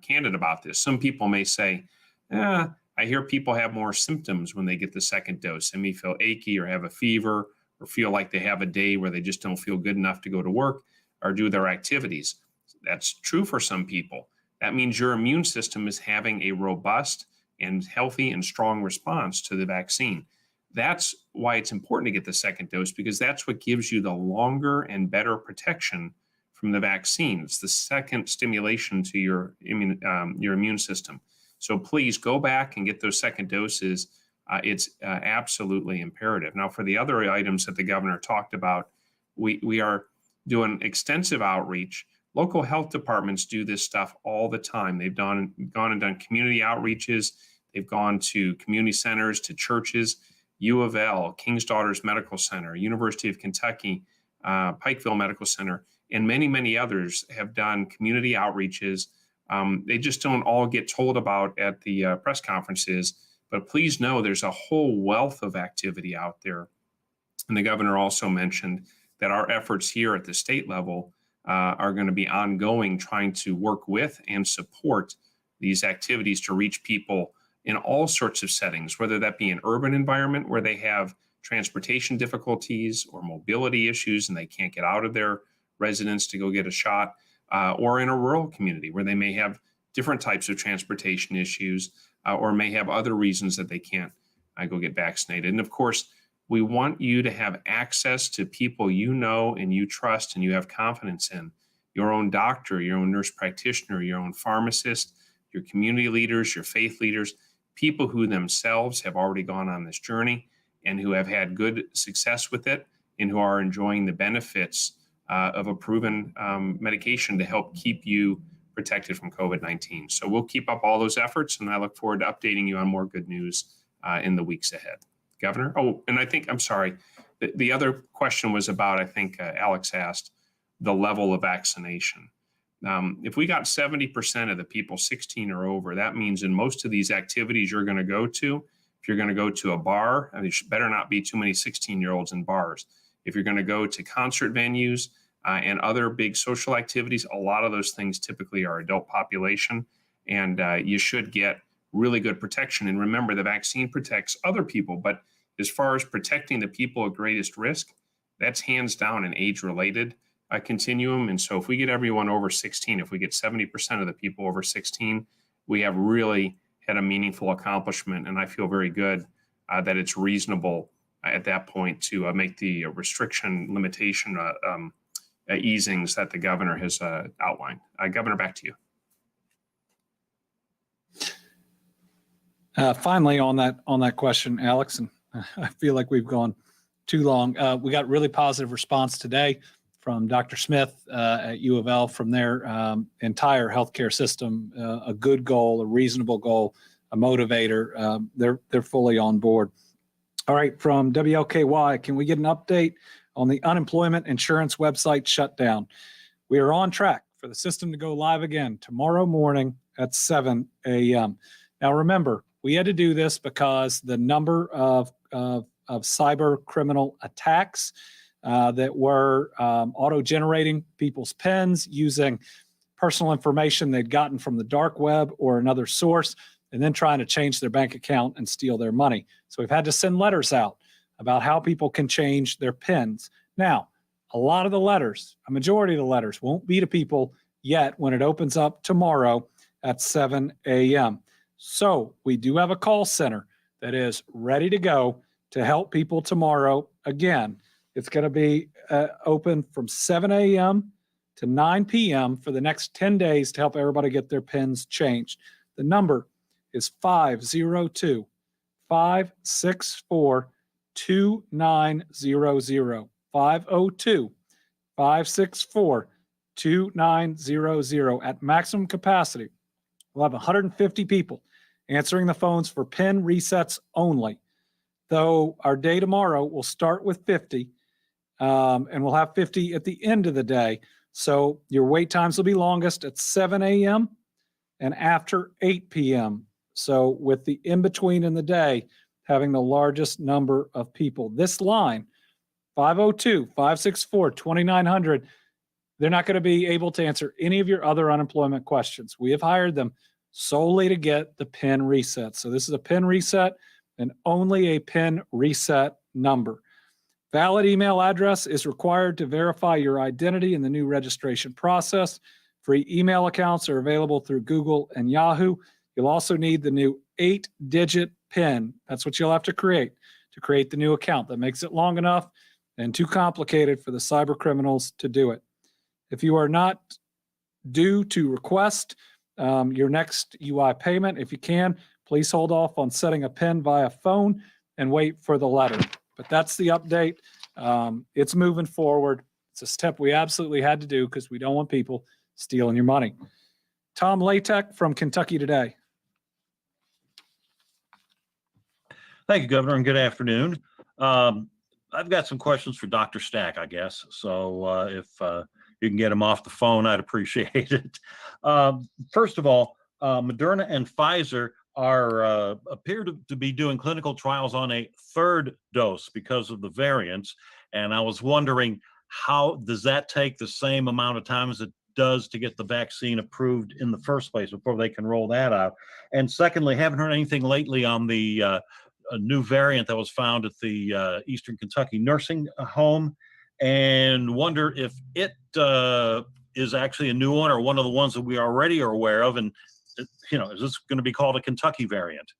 candid about this. Some people may say, I hear people have more symptoms when they get the second dose. They may feel achy or have a fever or feel like they have a day where they just don't feel good enough to go to work or do their activities. That's true for some people. That means your immune system is having a robust and healthy and strong response to the vaccine. That's why it's important to get the second dose, because that's what gives you the longer and better protection from the vaccine. It's the second stimulation to your immune system. So please go back and get those second doses. It's absolutely imperative. Now, for the other items that the governor talked about, we are doing extensive outreach. Local health departments do this stuff all the time. They've gone and done community outreaches. They've gone to community centers, to churches. U of L, King's Daughters Medical Center, University of Kentucky, Pikeville Medical Center, and many, many others have done community outreaches. They just don't all get told about at the press conferences, but please know there's a whole wealth of activity out there. And the governor also mentioned that our efforts here at the state level are going to be ongoing, trying to work with and support these activities to reach people in all sorts of settings, whether that be an urban environment where they have transportation difficulties or mobility issues and they can't get out of their residence to go get a shot, or in a rural community where they may have different types of transportation issues or may have other reasons that they can't go get vaccinated. And of course, we want you to have access to people you know and you trust and you have confidence in. Your own doctor, your own nurse practitioner, your own pharmacist, your community leaders, your faith leaders, people who themselves have already gone on this journey and who have had good success with it and who are enjoying the benefits of a proven medication to help keep you protected from COVID-19. So we'll keep up all those efforts, and I look forward to updating you on more good news in the weeks ahead. Governor? Oh, and I'm sorry, the other question was about, I think Alex asked, the level of vaccination. If we got 70% of the people 16 or over, that means in most of these activities you're going to go to, if you're going to go to a bar, there better not be too many 16-year-olds in bars. If you're going to go to concert venues and other big social activities, a lot of those things typically are adult population, and you should get really good protection. And remember, the vaccine protects other people, but as far as protecting the people at greatest risk, that's hands down an age-related continuum. And so if we get everyone over 16, if we get 70% of the people over 16, we have really had a meaningful accomplishment. And I feel very good that it's reasonable at that point to make the restriction limitation easings that the governor has outlined. Governor, back to you. Finally, on that question, Alex, and I feel like we've gone too long. We got really positive response today from Dr. Smith at U of L, from their entire healthcare system. A good goal, a reasonable goal, a motivator. They're fully on board. All right, from WLKY, can we get an update on the unemployment insurance website shutdown? We are on track for the system to go live again tomorrow morning at 7 a.m. Now, remember, we had to do this because the number of cyber criminal attacks that were auto-generating people's PINs using personal information they'd gotten from the dark web or another source, and then trying to change their bank account and steal their money. So we've had to send letters out about how people can change their PINs. Now, a lot of the letters, a majority of the letters, won't be to people yet when it opens up tomorrow at 7 a.m. So we do have a call center that is ready to go to help people tomorrow. Again, it's going to be open from 7 a.m. to 9 p.m. for the next 10 days to help everybody get their PINs changed. The number is 502-564-2900, 502-564-2900. At maximum capacity, we'll have 150 people answering the phones for PIN resets only. Though our day tomorrow will start with 50, and we'll have 50 at the end of the day. So your wait times will be longest at 7 a.m. and after 8 p.m. So with the in-between in the day, having the largest number of people. This line, 502-564-2900, they're not going to be able to answer any of your other unemployment questions. We have hired them solely to get the PIN reset. So this is a PIN reset and only a PIN reset number. Valid email address is required to verify your identity in the new registration process. Free email accounts are available through Google and Yahoo. You'll also need the new 8-digit PIN. That's what you'll have to create to create the new account that makes it long enough and too complicated for the cyber criminals to do it. If you are not due to request your next UI payment, if you can, please hold off on setting a PIN via phone and wait for the letter. But that's the update. It's moving forward. It's a step we absolutely had to do because we don't want people stealing your money. Tom Latek from Kentucky Today. Thank you, Governor, and good afternoon. I've got some questions for Dr. Stack, I guess. So if you can get him off the phone, I'd appreciate it. First of all, Moderna and Pfizer appear to be doing clinical trials on a third dose because of the variants. And I was wondering, how does that take the same amount of time as it does to get the vaccine approved in the first place before they can roll that out? And secondly, haven't heard anything lately on the a new variant that was found at the Eastern Kentucky nursing home, and wonder if it is actually a new one or one of the ones that we already are aware of. And, you know, is this going to be called a Kentucky variant?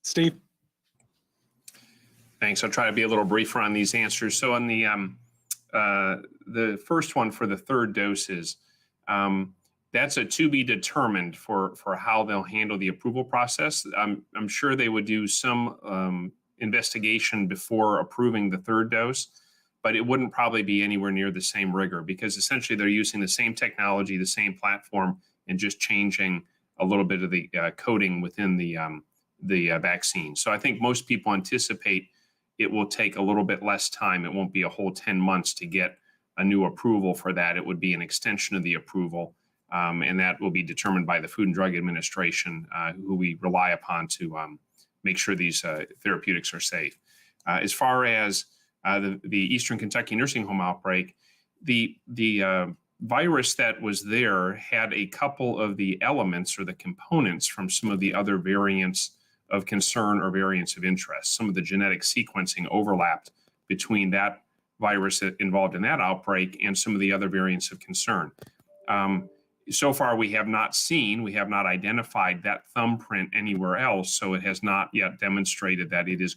Steve? Thanks. I'll try to be a little briefer on these answers. So on the first one for the third doses, that's a to be determined for how they'll handle the approval process. I'm sure they would do some investigation before approving the third dose, but it wouldn't probably be anywhere near the same rigor because essentially they're using the same technology, the same platform, and just changing a little bit of the coding within the vaccine. So I think most people anticipate it will take a little bit less time. It won't be a whole 10 months to get a new approval for that. It would be an extension of the approval. And that will be determined by the Food and Drug Administration, who we rely upon to make sure these therapeutics are safe. As far as the Eastern Kentucky nursing home outbreak, the virus that was there had a couple of the elements or the components from some of the other variants of concern or variants of interest. Some of the genetic sequencing overlapped between that virus involved in that outbreak and some of the other variants of concern. So far, we have not identified that thumbprint anywhere else, so it has not yet demonstrated that it is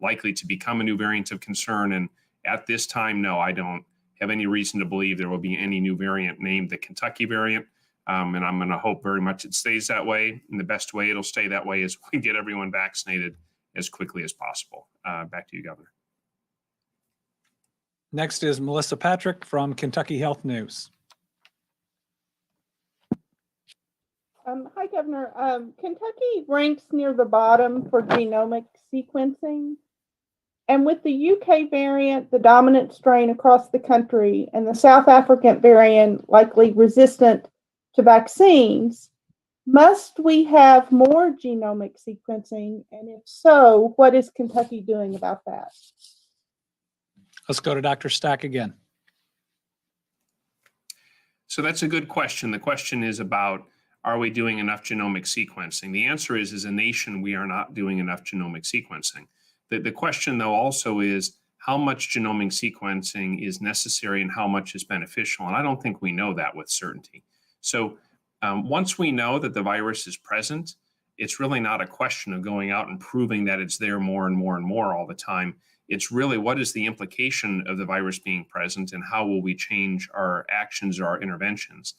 likely to become a new variant of concern. And at this time, no, I don't have any reason to believe there will be any new variant named the Kentucky variant. And I'm going to hope very much it stays that way. And the best way it'll stay that way is we get everyone vaccinated as quickly as possible. Back to you, Governor. Next is Melissa Patrick from Kentucky Health News. Hi, Governor. Kentucky ranks near the bottom for genomic sequencing. And with the UK variant, the dominant strain across the country, and the South African variant likely resistant to vaccines, must we have more genomic sequencing? And if so, what is Kentucky doing about that? Let's go to Dr. Stack again. So that's a good question. The question is about, are we doing enough genomic sequencing? The answer is, as a nation, we are not doing enough genomic sequencing. The question, though, also is how much genomic sequencing is necessary and how much is beneficial. And I don't think we know that with certainty. So once we know that the virus is present, it's really not a question of going out and proving that it's there more and more and more all the time. It's really, what is the implication of the virus being present and how will we change our actions or our interventions?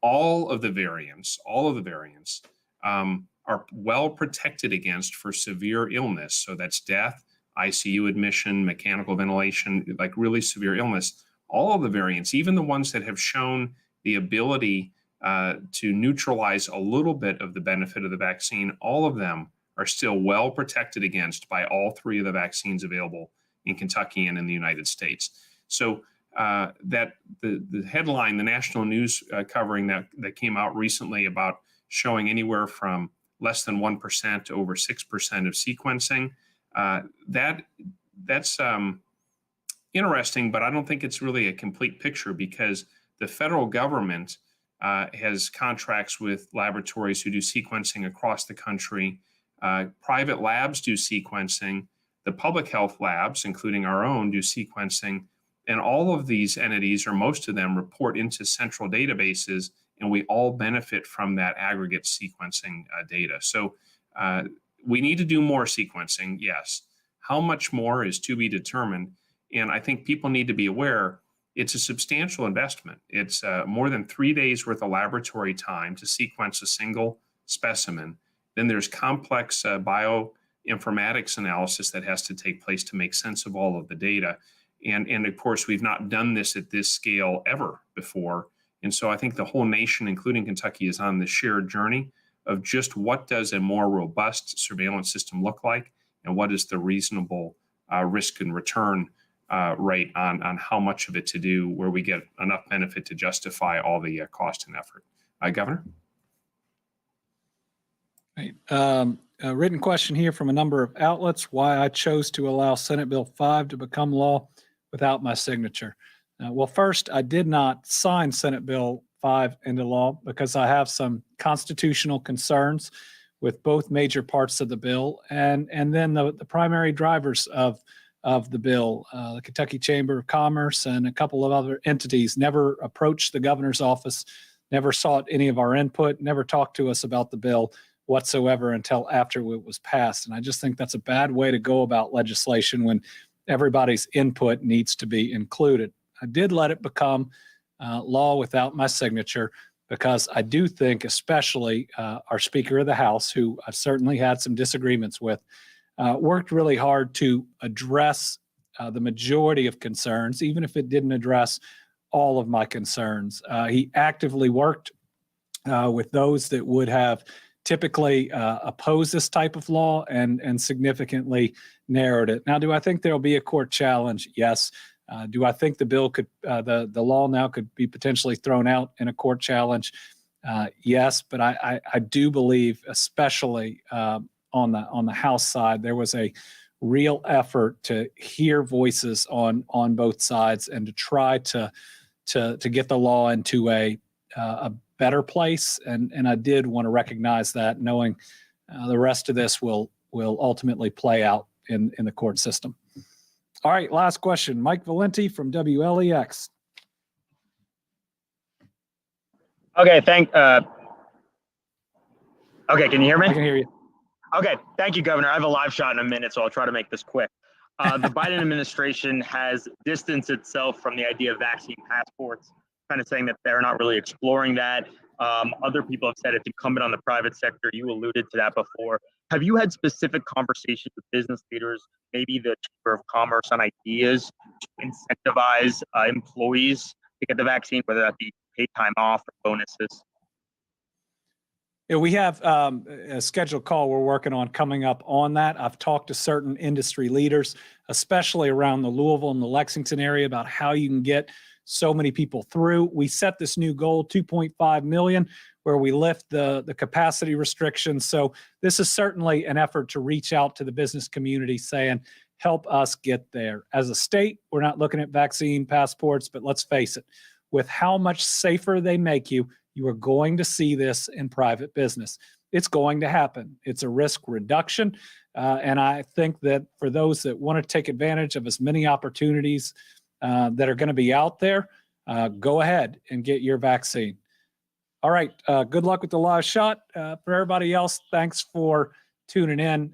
All of the variants are well protected against for severe illness. So that's death, ICU admission, mechanical ventilation, like really severe illness. All of the variants, even the ones that have shown the ability to neutralize a little bit of the benefit of the vaccine, all of them are still well protected against by all three of the vaccines available in Kentucky and in the United States. So that the headline, the national news covering that came out recently about showing anywhere from less than 1% to over 6% of sequencing, that's interesting, but I don't think it's really a complete picture because the federal government has contracts with laboratories who do sequencing across the country. Private labs do sequencing. The public health labs, including our own, do sequencing. And all of these entities, or most of them, report into central databases, and we all benefit from that aggregate sequencing data. So we need to do more sequencing, yes. How much more is to be determined. And I think people need to be aware it's a substantial investment. It's more than 3 days worth of laboratory time to sequence a single specimen. Then there's complex bioinformatics analysis that has to take place to make sense of all of the data. And of course, we've not done this at this scale ever before. And so I think the whole nation, including Kentucky, is on this shared journey of just what does a more robust surveillance system look like, and what is the reasonable risk and return rate on how much of it to do where we get enough benefit to justify all the cost and effort. Governor? Right. A written question here from a number of outlets, why I chose to allow Senate Bill 5 to become law without my signature. Well, first, I did not sign Senate Bill 5 into law because I have some constitutional concerns with both major parts of the bill, and then the primary drivers of the bill. The Kentucky Chamber of Commerce and a couple of other entities never approached the governor's office, never sought any of our input, never talked to us about the bill whatsoever until after it was passed. And I just think that's a bad way to go about legislation when everybody's input needs to be included. I did let it become law without my signature because I do think especially our Speaker of the House, who I've certainly had some disagreements with, worked really hard to address the majority of concerns, even if it didn't address all of my concerns. He actively worked with those that would have typically opposed this type of law and significantly narrowed it. Now, do I think there'll be a court challenge? Yes. Do I think the bill could, the law now could be potentially thrown out in a court challenge? Yes, but I do believe, especially on the House side, there was a real effort to hear voices on both sides and to try to get the law into a better place. And I did want to recognize that, knowing the rest of this will ultimately play out in the court system. All right, last question. Mike Valenti from WLEX. Okay, okay, can you hear me? I can hear you. Okay, thank you, Governor. I have a live shot in a minute, so I'll try to make this quick. The Biden administration has distanced itself from the idea of vaccine passports, kind of saying that they're not really exploring that. Other people have said it's incumbent on the private sector. You alluded to that before. Have you had specific conversations with business leaders, maybe the Chamber of Commerce, on ideas to incentivize employees to get the vaccine, whether that be paid time off or bonuses? Yeah, we have a scheduled call we're working on coming up on that. I've talked to certain industry leaders, especially around the Louisville and the Lexington area, about how you can get so many people through. We set this new goal, 2.5 million, where we lift the capacity restrictions. So this is certainly an effort to reach out to the business community saying, help us get there. As a state, we're not looking at vaccine passports, but let's face it, with how much safer they make you, you are going to see this in private business. It's going to happen. It's a risk reduction. And I think that for those that want to take advantage of as many opportunities that are going to be out there, go ahead and get your vaccine. All right. Good luck with the live shot. For everybody else, thanks for tuning in.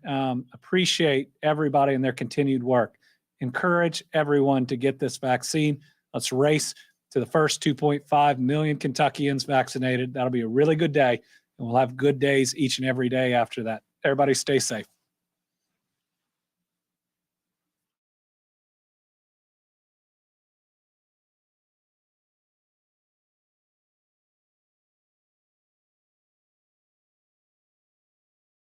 Appreciate everybody and their continued work. Encourage everyone to get this vaccine. Let's race to the first 2.5 million Kentuckians vaccinated. That'll be a really good day, and we'll have good days each and every day after that. Everybody stay safe.